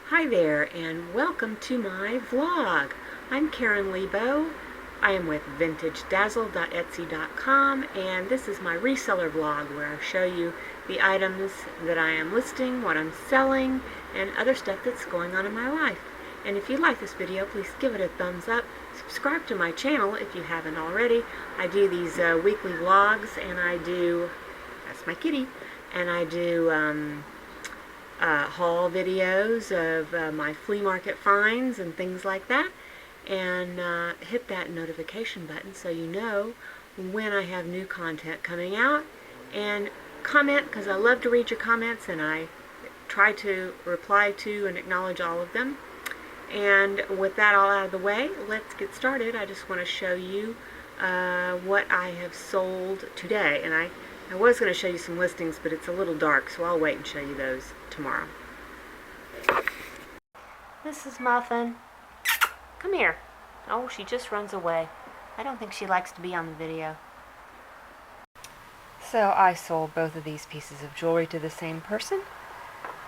Hi there, and welcome to my vlog. I'm Karen Lebo. I am with vintagedazzle.etsy.com, and this is my reseller vlog where I show you the items that I am listing, what I'm selling, and other stuff that's going on in my life. And if you like this video, please give it a thumbs up. Subscribe to my channel if you haven't already. I do these weekly vlogs, and I do, that's my kitty, and I do haul videos of my flea market finds and things like that, and hit that notification button so you know when I have new content coming out, and comment, because I love to read your comments and I try to reply to and acknowledge all of them. And with that all out of the way, let's get started. I just want to show you what I have sold today, and I was going to show you some listings, but it's a little dark, so I'll wait and show you those tomorrow. This is Muffin. Come here. Oh, she just runs away. I don't think she likes to be on the video. So I sold both of these pieces of jewelry to the same person.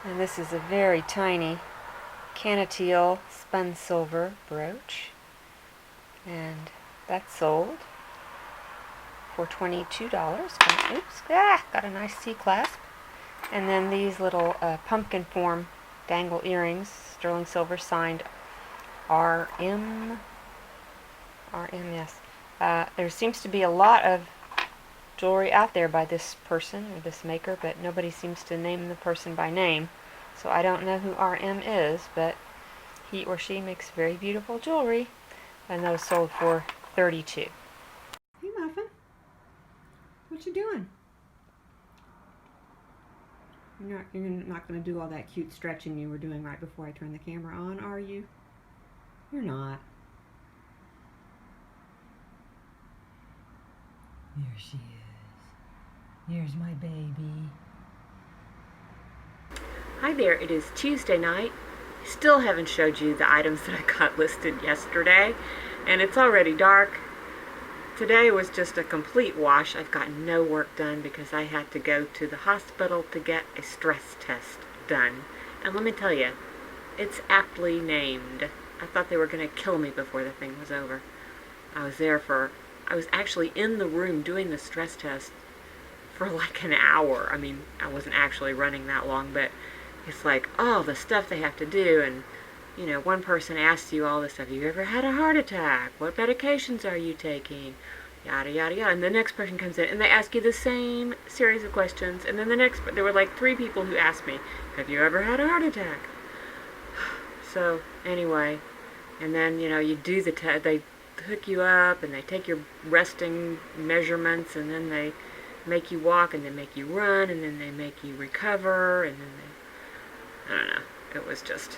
And this is a very tiny canateel spun silver brooch. And that's sold for $22. Oops, got a nice C-clasp. And then these little pumpkin form dangle earrings, sterling silver, signed RM, yes. There seems to be a lot of jewelry out there by this person or this maker, but nobody seems to name the person by name. So I don't know who RM is, but he or she makes very beautiful jewelry, and those sold for $32. Hey Muffin, what you doing? You're not going to do all that cute stretching you were doing right before I turned the camera on, are you? You're not. There she is. Here's my baby. Hi there, it is Tuesday night. Still haven't showed you the items that I got listed yesterday, and it's already dark. Today was just a complete wash. I've got no work done because I had to go to the hospital to get a stress test done. And let me tell you, it's aptly named. I thought they were going to kill me before the thing was over. I was actually in the room doing the stress test for like an hour. I mean, I wasn't actually running that long, but it's like, oh, the stuff they have to do. And you know, one person asks you all this stuff. Have you ever had a heart attack? What medications are you taking? Yada, yada, yada. And the next person comes in and they ask you the same series of questions. And then there were like 3 people who asked me, have you ever had a heart attack? So, anyway, and then, you know, you do the test. They hook you up and they take your resting measurements, and then they make you walk, and they make you run, and then they make you recover, and then I don't know. It was just...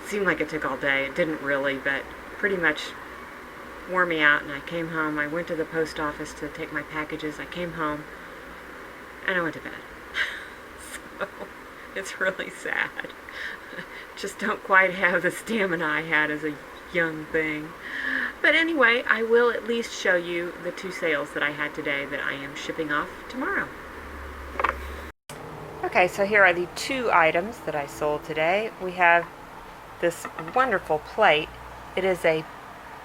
seemed like it took all day. It didn't really, but pretty much wore me out, and I came home. I went to the post office to take my packages. I came home and I went to bed. So it's really sad. Just don't quite have the stamina I had as a young thing. But anyway, I will at least show you the 2 sales that I had today that I am shipping off tomorrow. Okay, so here are the 2 items that I sold today. We have this wonderful plate. It is a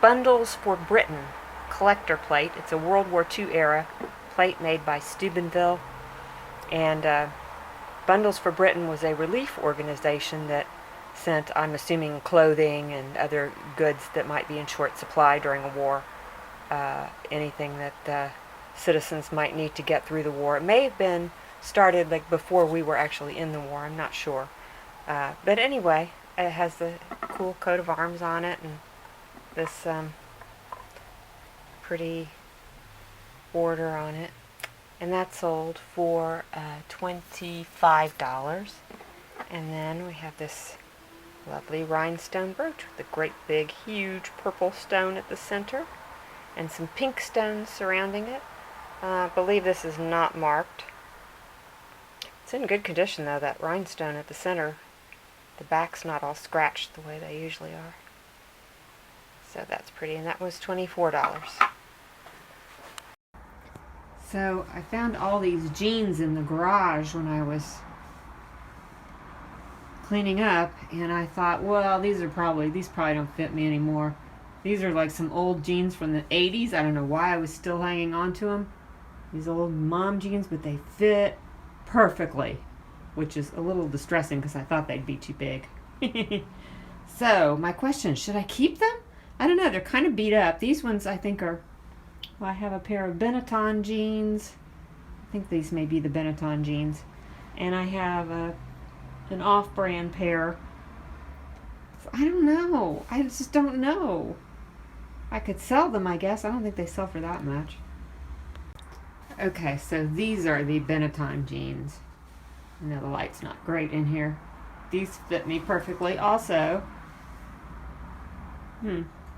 Bundles for Britain collector plate. It's a World War II era plate made by Steubenville. And Bundles for Britain was a relief organization that sent, I'm assuming, clothing and other goods that might be in short supply during a war. Anything that citizens might need to get through the war. It may have been started like before we were actually in the war. I'm not sure. But anyway, it has the cool coat of arms on it and this pretty border on it. And that sold for $25. And then we have this lovely rhinestone brooch with a great big huge purple stone at the center and some pink stones surrounding it. I believe this is not marked. It's in good condition though, that rhinestone at the center. The back's not all scratched the way they usually are. So that's pretty, and that was $24. So I found all these jeans in the garage when I was cleaning up, and I thought, well, these probably don't fit me anymore. These are like some old jeans from the 80s. I don't know why I was still hanging on to them. These old mom jeans, but they fit perfectly, which is a little distressing because I thought they'd be too big. So, my question, should I keep them? I don't know, they're kind of beat up. These ones I think are, well, I have a pair of Benetton jeans. I think these may be the Benetton jeans. And I have an off-brand pair. I don't know. I just don't know. I could sell them, I guess. I don't think they sell for that much. Okay, so these are the Benetton jeans. I know the light's not great in here. These fit me perfectly. Also,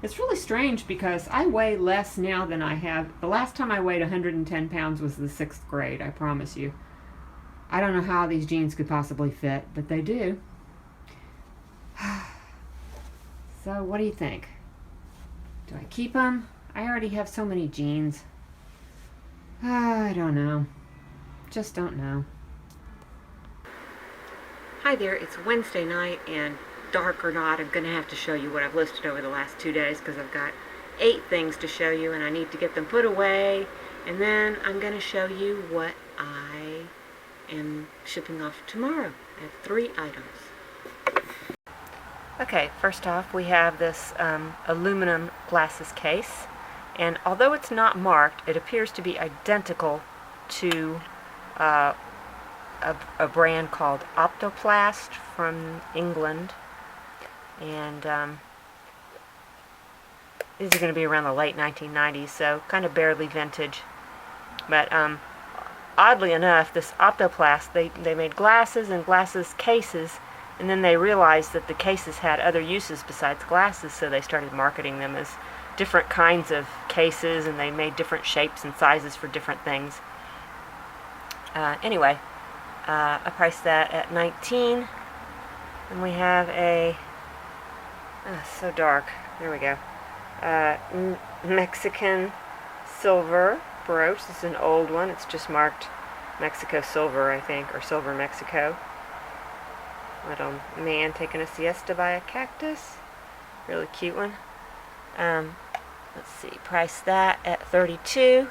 it's really strange because I weigh less now than I have. The last time I weighed 110 pounds was the 6th grade, I promise you. I don't know how these jeans could possibly fit, but they do. So, what do you think? Do I keep them? I already have so many jeans. I don't know. Just don't know. Hi there, it's Wednesday night, and dark or not, I'm going to have to show you what I've listed over the last 2 days because I've got 8 things to show you and I need to get them put away, and then I'm going to show you what I am shipping off tomorrow. I have 3 items. Okay, first off we have this aluminum glasses case, and although it's not marked, it appears to be identical to a brand called Optoplast from England, and these are going to be around the late 1990s, so kind of barely vintage. But oddly enough, this Optoplast, they made glasses and glasses cases, and then they realized that the cases had other uses besides glasses, so they started marketing them as different kinds of cases, and they made different shapes and sizes for different things. Anyway, I priced that at $19, and we have a, so dark, there we go, Mexican silver brooch. This is an old one, it's just marked Mexico Silver, I think, or Silver Mexico. Little man taking a siesta by a cactus, really cute one. Let's see, price that at $32.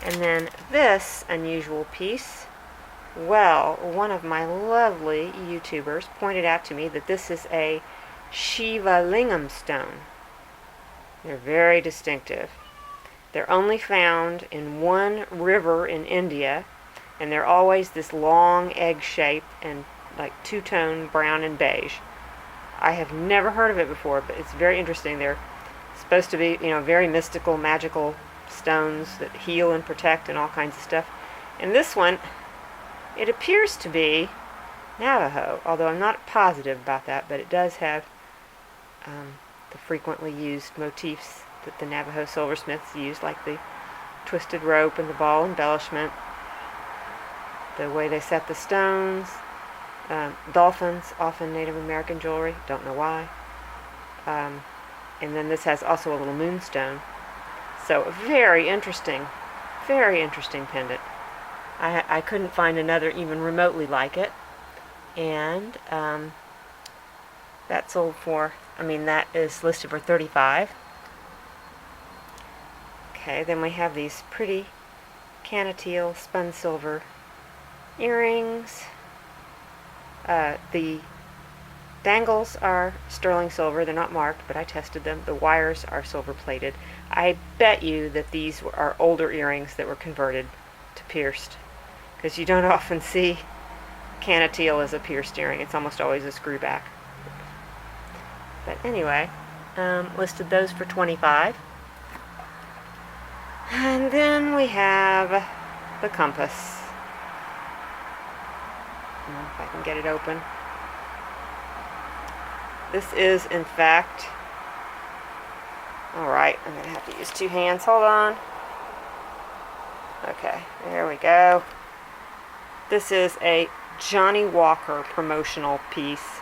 And then this unusual piece, well, one of my lovely YouTubers pointed out to me that this is a Shiva lingam stone. They're very distinctive. They're only found in one river in India, and they're always this long egg shape and like two-tone brown and beige. I have never heard of it before, but it's very interesting. They're supposed to be, very mystical, magical stones that heal and protect and all kinds of stuff. And this one, it appears to be Navajo, although I'm not positive about that, but it does have the frequently used motifs that the Navajo silversmiths use, like the twisted rope and the ball embellishment, the way they set the stones, dolphins, often Native American jewelry, don't know why. And then this has also a little moonstone. So a very interesting pendant. I couldn't find another even remotely like it. And that sold for, that is listed for $35. Okay, then we have these pretty canateel spun silver earrings. The dangles are sterling silver. They're not marked, but I tested them. The wires are silver plated. I bet you that these are older earrings that were converted to pierced, because you don't often see canateel as a pierced earring. It's almost always a screw back. But anyway, listed those for $25. And then we have the compass. If I can get it open. This is, in fact, alright, I'm going to have to use 2 hands. Hold on. Okay, there we go. This is a Johnny Walker promotional piece,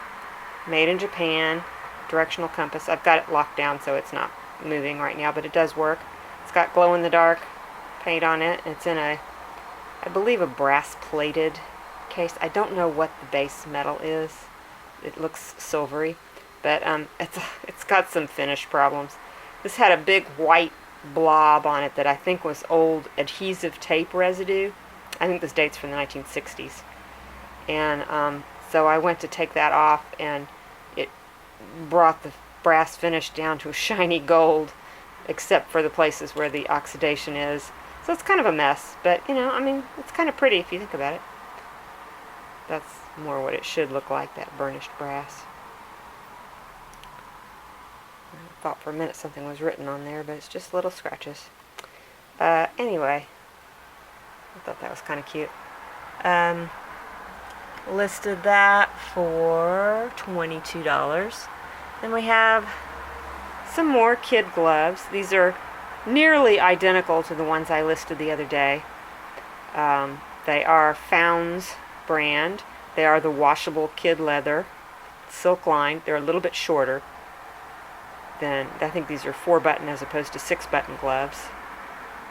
made in Japan, directional compass. I've got it locked down so it's not moving right now, but it does work. It's got glow-in-the-dark paint on it. It's in I believe, a brass-plated case. I don't know what the base metal is. It looks silvery, but it's got some finish problems. This had a big white blob on it that I think was old adhesive tape residue. I think this dates from the 1960s. And so I went to take that off, and it brought the brass finish down to a shiny gold, except for the places where the oxidation is. So it's kind of a mess, but you know, I mean, it's kind of pretty if you think about it. That's more what it should look like, that burnished brass. I thought for a minute something was written on there, but it's just little scratches. Anyway, I thought that was kind of cute. Listed that for $22. Then we have some more kid gloves. These are nearly identical to the ones I listed the other day. They are Founds brand. They are the washable kid leather, silk lined. They're a little bit shorter than, I think these are 4-button as opposed to 6-button gloves.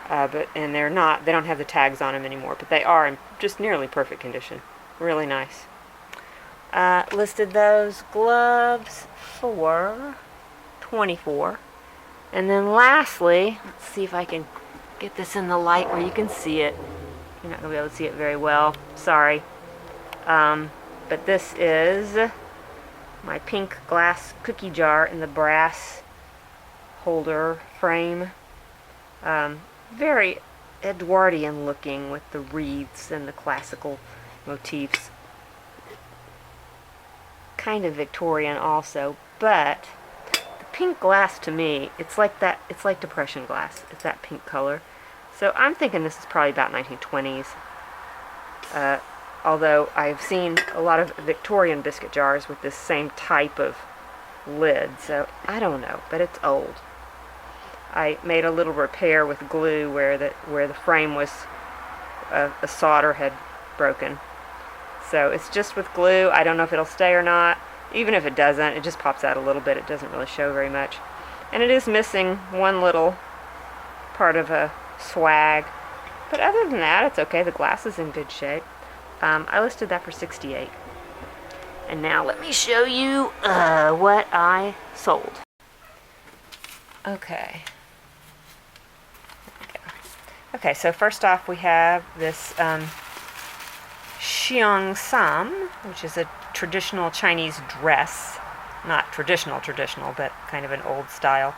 And they don't have the tags on them anymore, but they are in just nearly perfect condition. Really nice. Listed those gloves for $24. And then lastly, let's see if I can get this in the light where you can see it. You're not going to be able to see it very well. Sorry. But this is my pink glass cookie jar in the brass holder frame. Very Edwardian looking with the wreaths and the classical motifs. Kind of Victorian also, but the pink glass to me, it's like Depression glass. It's that pink color. So I'm thinking this is probably about 1920s. Although I've seen a lot of Victorian biscuit jars with this same type of lid, so I don't know, but it's old. I made a little repair with glue where the frame was a solder had broken. So it's just with glue. I don't know if it'll stay or not. Even if it doesn't, it just pops out a little bit. It doesn't really show very much. And it is missing one little part of a swag. But other than that, it's okay. The glass is in good shape. I listed that for $68. And now let me show you what I sold. Okay. Okay, so first off we have this Xiong Sam, which is a traditional Chinese dress. Not traditional, but kind of an old style.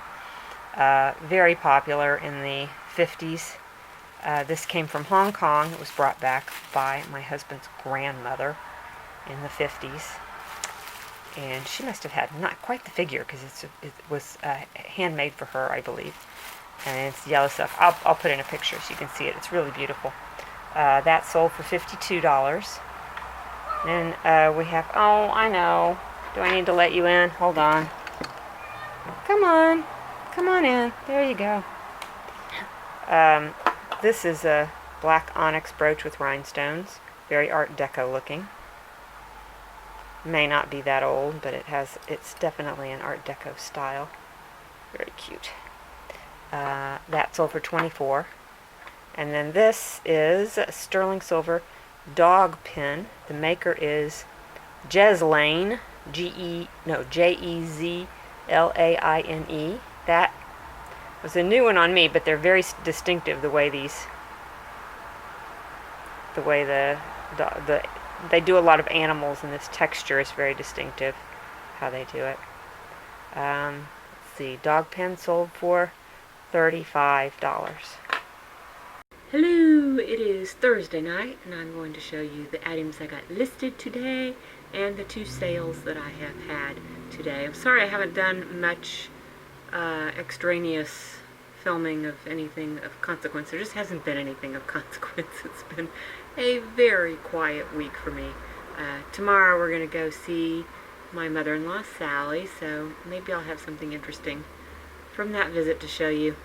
Very popular in the 50s. This came from Hong Kong. It was brought back by my husband's grandmother in the 50s. And she must have had not quite the figure because it was handmade for her, I believe. And it's yellow stuff. I'll put in a picture so you can see it. It's really beautiful. That sold for $52. Then we have, oh, I know. Do I need to let you in? Hold on. Come on. Come on in. There you go. This is a black onyx brooch with rhinestones. Very Art Deco looking. May not be that old, but it's definitely an Art Deco style. Very cute. That sold for $24. And then this is a sterling silver dog pin. The maker is Jezlaine, Jezlaine. That was a new one on me, but they're very distinctive the way they do a lot of animals, and this texture is very distinctive how they do it. Let's see, dog pen sold for $35. Hello, it is Thursday night, and I'm going to show you the items I got listed today and the 2 sales that I have had today. I'm sorry I haven't done much extraneous filming of anything of consequence. There just hasn't been anything of consequence. It's been a very quiet week for me. Tomorrow we're going to go see my mother-in-law Sally, so maybe I'll have something interesting from that visit to show you.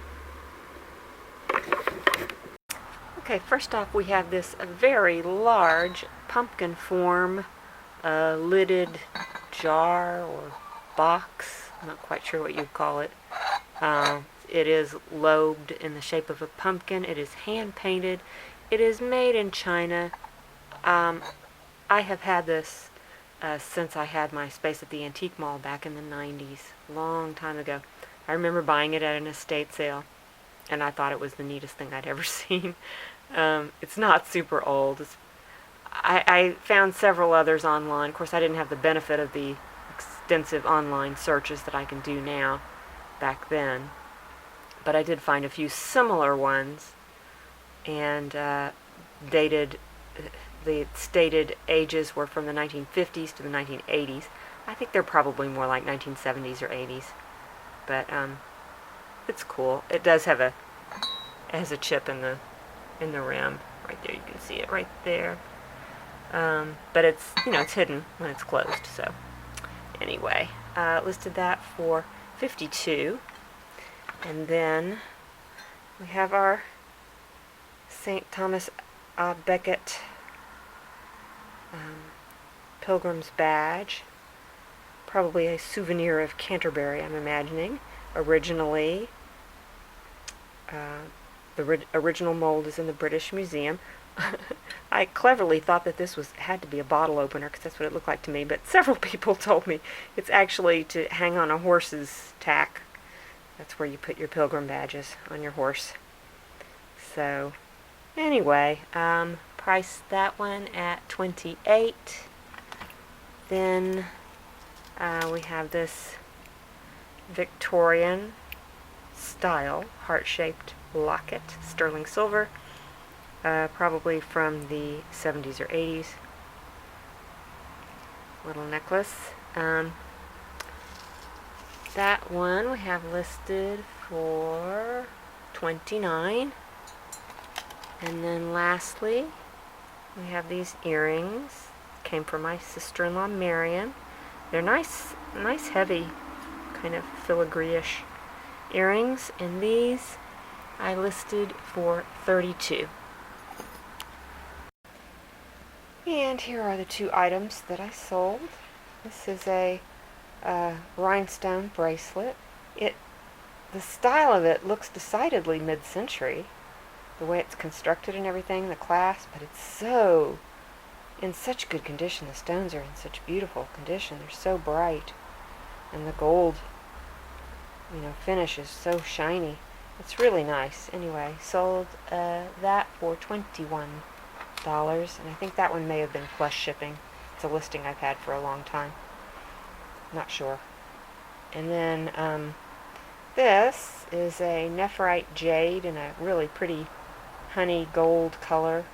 Okay, first off we have this very large pumpkin form lidded jar or box. I'm not quite sure what you'd call it. It is lobed in the shape of a pumpkin. It is hand painted. It is made in China. I have had this since I had my space at the antique mall back in the 90s, long time ago. I remember buying it at an estate sale, and I thought it was the neatest thing I'd ever seen. It's not super old. I found several others online. Of course, I didn't have the benefit of the extensive online searches that I can do now back then. But I did find a few similar ones, and dated, the stated ages were from the 1950s to the 1980s. I think they're probably more like 1970s or 80s. But it's cool. It does have it has a chip in the rim right there. You can see it right there. But it's it's hidden when it's closed. So anyway, listed that for $52, and then we have our St. Thomas à Becket Pilgrim's badge. Probably a souvenir of Canterbury, I'm imagining. Originally, the original mold is in the British Museum. I cleverly thought that this had to be a bottle opener because that's what it looked like to me, but several people told me it's actually to hang on a horse's tack. That's where you put your pilgrim badges, on your horse. So anyway, priced that one at $28. Then we have this Victorian style heart-shaped locket, sterling silver, probably from the 70s or 80s. Little necklace. That one we have listed for $29. And then lastly, we have these earrings. Came from my sister-in-law Marion. They're nice heavy, kind of filigree-ish earrings, and these I listed for $32. And here are the two items that I sold. This is a rhinestone bracelet. The style of it looks decidedly mid-century, the way it's constructed and everything, the clasp, but it's in such good condition. The stones are in such beautiful condition. They're so bright, and the gold, finish is so shiny. It's really nice. Anyway, sold that for $21, and I think that one may have been plus shipping. It's a listing I've had for a long time. Not sure. And then this is a nephrite jade in a really pretty honey gold color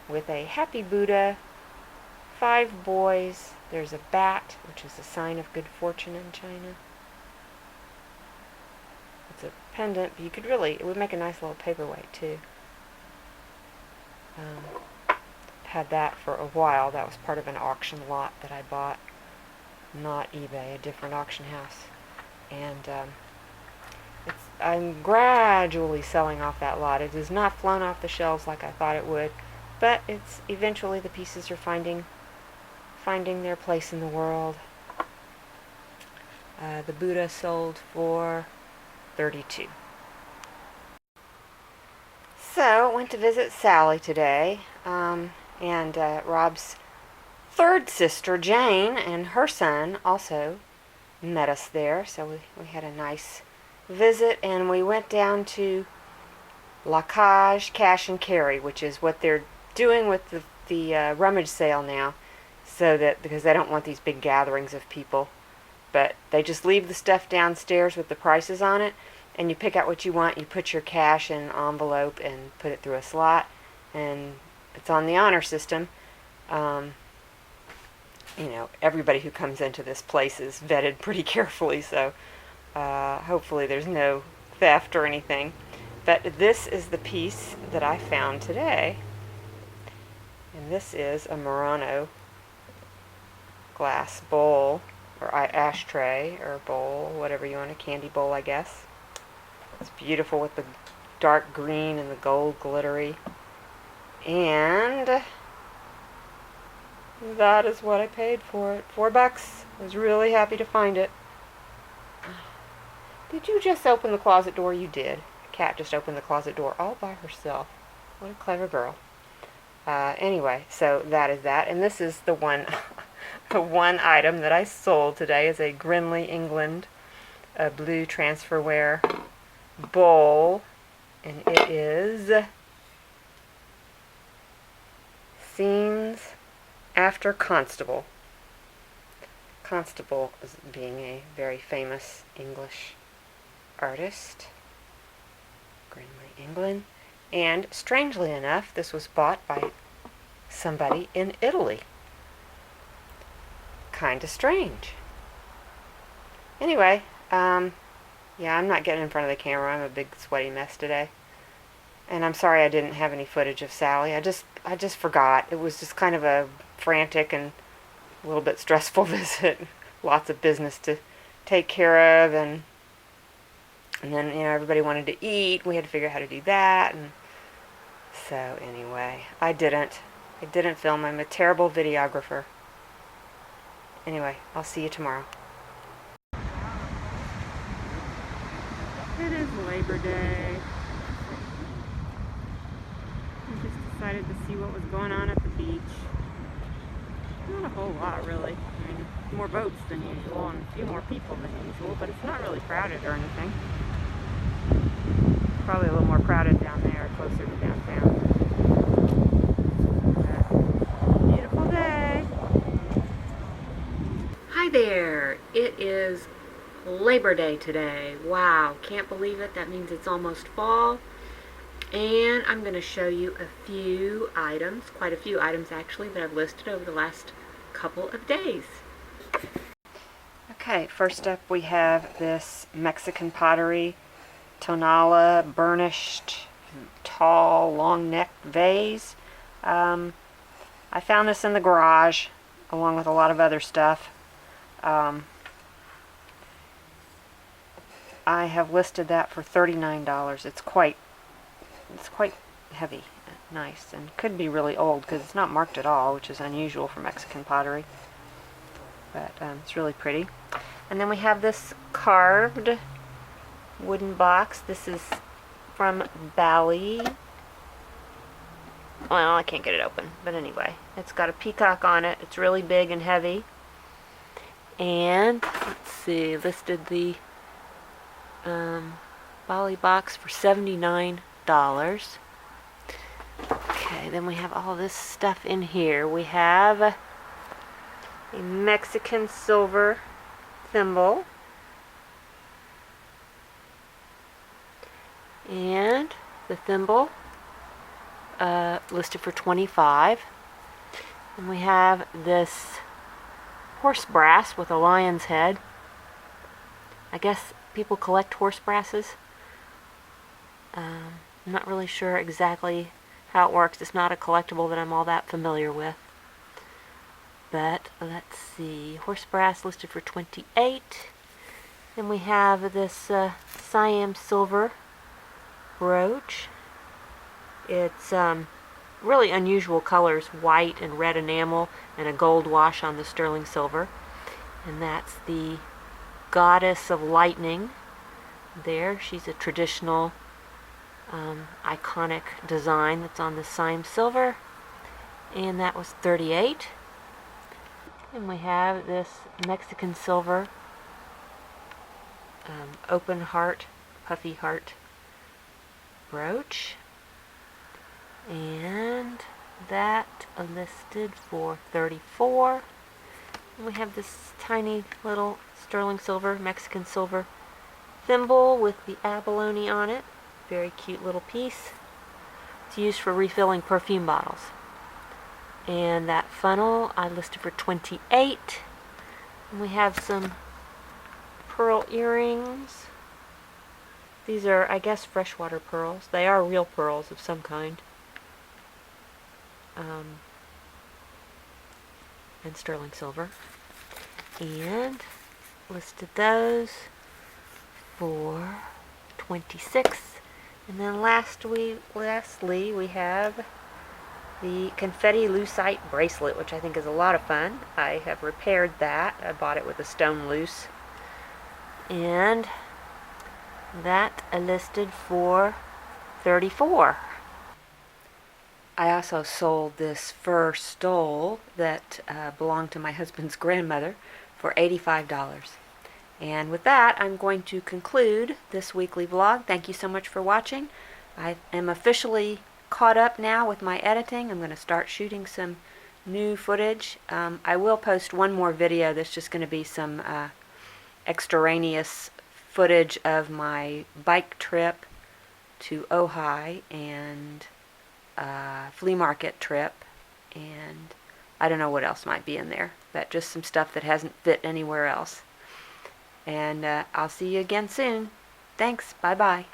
with a happy Buddha, 5 boys. There's a bat, which is a sign of good fortune in China. It's a pendant, but it would make a nice little paperweight too. Had that for a while. That was part of an auction lot that I bought. Not eBay, a different auction house. And I'm gradually selling off that lot. It has not flown off the shelves like I thought it would, but eventually the pieces are finding their place in the world. The Buddha sold for $32. So, went to visit Sally today, and Rob's third sister, Jane, and her son also met us there. So we had a nice visit, and we went down to La Cage Cash and Carry, which is what they're doing with the rummage sale now, because they don't want these big gatherings of people. But they just leave the stuff downstairs with the prices on it, and you pick out what you want. You put your cash in an envelope and put it through a slot, and it's on the honor system. Everybody who comes into this place is vetted pretty carefully, so hopefully there's no theft or anything. But this is the piece that I found today, and this is a Murano glass bowl, or ashtray, or bowl, whatever you want, a candy bowl, I guess. It's beautiful with the dark green and the gold glittery. And that is what I paid for it. $4. I was really happy to find it. Did you just open the closet door? You did. Cat just opened the closet door all by herself. What a clever girl. Anyway, so that is that. And this is the one, the one item that I sold today is a Grinley, England, blue Transferware bowl. And it is Scenes After Constable. Constable is being a very famous English artist. Grinley, England. And strangely enough, this was bought by somebody in Italy. Kinda strange. Anyway, yeah, I'm not getting in front of the camera. I'm a big sweaty mess today. And I'm sorry I didn't have any footage of Sally. I just forgot. It was just kind of a frantic and a little bit stressful visit. Lots of business to take care of, and then, you know, everybody wanted to eat. We had to figure out how to do that, and so anyway, I didn't film. I'm a terrible videographer. Anyway, I'll see you tomorrow. It is Labor Day. I just decided to see what was going on at the beach. Not a whole lot, really. I mean, more boats than usual and a few more people than usual, but it's not really crowded or anything. Probably a little more crowded down there, closer to downtown. Beautiful day. Hi there. It is Labor Day today. Wow, can't believe it. That means it's almost fall. And I'm going to show you a few items, quite a few items actually, that I've listed over the last couple of days. Okay, first up we have this Mexican pottery tonala burnished tall long neck vase. I found this in the garage along with a lot of other stuff. I have listed that for $39. It's quite heavy, nice, and could be really old because it's not marked at all, which is unusual for Mexican pottery. But it's really pretty. And then we have this carved wooden box. This is from Bali. Well, I can't get it open, but anyway, it's got a peacock on it. It's really big and heavy. And let's see, listed the Bali box for $79. Okay, then we have all this stuff in here. We have a Mexican silver thimble. And the thimble listed for $25. And we have this horse brass with a lion's head. I guess people collect horse brasses. I'm not really sure exactly how it works. It's not a collectible that I'm all that familiar with. But let's see, horse brass listed for $28. Then we have this Siam silver brooch. It's really unusual colors, white and red enamel and a gold wash on the sterling silver. And that's the goddess of lightning there. She's a traditional iconic design that's on the Siam silver, and that was $38. And we have this Mexican silver open heart, puffy heart brooch, and that listed for $34. And we have this tiny little sterling silver, Mexican silver thimble with the abalone on it. Very cute little piece. It's used for refilling perfume bottles. And that funnel I listed for $28. And we have some pearl earrings. These are, I guess, freshwater pearls. They are real pearls of some kind. And sterling silver. And listed those for $26. And then lastly, we have the confetti lucite bracelet, which I think is a lot of fun. I have repaired that. I bought it with a stone loose. And that listed for $34. I also sold this fur stole that belonged to my husband's grandmother for $85. And with that, I'm going to conclude this weekly vlog. Thank you so much for watching. I am officially caught up now with my editing. I'm going to start shooting some new footage. I will post one more video that's just going to be some extraneous footage of my bike trip to Ojai and flea market trip, and I don't know what else might be in there, but just some stuff that hasn't fit anywhere else. And I'll see you again soon. Thanks. Bye-bye.